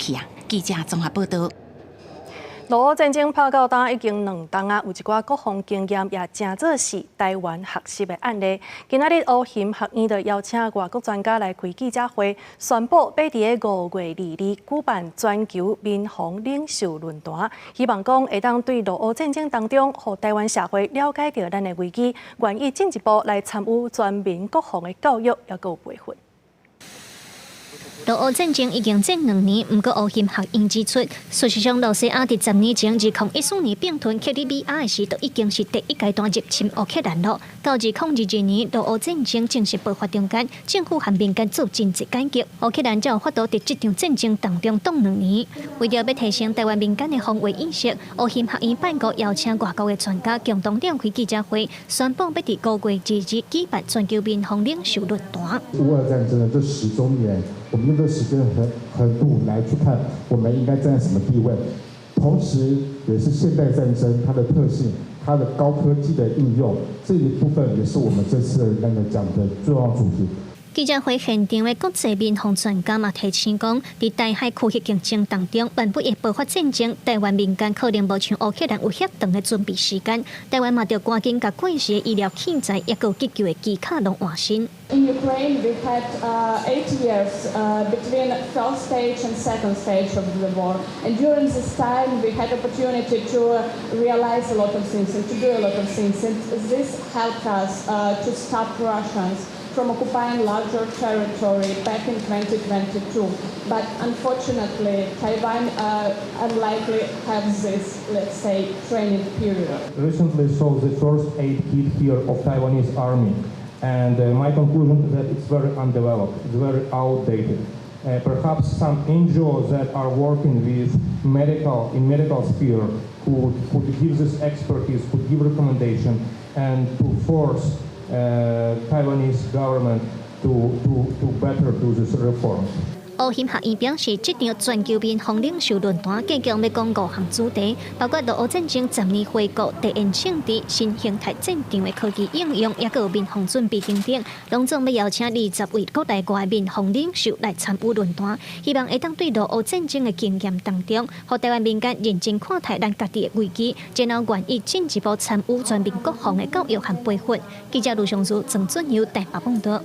去啊！记者综合报道。俄乌战争拍到今已经2冬啊，有一寡国防经验也真做是台湾学习的案例。今仔日乌鑫学院就邀请外国专家来开记者会，宣布要伫个5月2日举办全球民防领袖论坛，希望讲会当对俄乌战争当中，互台湾社会了解到咱的危机，愿意进一步来参与全民国防的教育，也有培训。俄乌战争已经战2年，不过乌鑫学院指出，事实上，罗西亚伫10年前2014年并吞克里米亚的时，就已经是第一阶段入侵乌克兰了。到2022年，俄乌战争正式爆发中间，政府和民间做经济改革，乌克兰才有法度伫这场战争当中挡2年。为了要提升台湾民间的防卫意识，乌鑫学院办过邀请外国的专家共同召开记者会，宣布要伫5月2日举办全球民防领袖论坛。乌俄战争的这10周年。我们用这个时间横度来去看，我们应该站在什么地位，同时也是现代战争它的特性，它的高科技的应用这一部分，也是我们这次那个讲的重要主题。记者会现场的国际民防专家嘛提醒讲，在台海区域竞争当中，万不会爆发战争，台湾民间可能无像乌克兰有遐长的准备时间，台湾嘛要赶紧把过时的医疗器材也有急救的技巧拢换新。In Ukraine, we had 8 years between first stage and second stage of the war, and during this time, we had opportunity to realize a lot of things and to do a lot of things, and this helped us to stop Russians from occupying larger territory back in 2022. But unfortunately, Taiwan unlikely has this, let's say, training period. Recently saw the first aid kit here of Taiwanese army, and my conclusion is that it's very undeveloped, it's very outdated. Perhaps some NGOs that are working with medical sphere could give this expertise, could give recommendation, and to force Taiwanese government to better do this reform. 乌鑫学院表示，这场全球民防领袖论坛计将要讲5项主题，包括俄乌战争10年回顾、地缘政治、新形态战场的科技应用，也有民防准备等等，拢总要邀请20位国内外民防领袖来参与论坛，希望会当对俄乌战争的经验当中，互台湾民间认真看待咱家己的危机，然后愿意进一步参与全民国防的教育和培训。记者卢尚书、郑俊佑台北报道。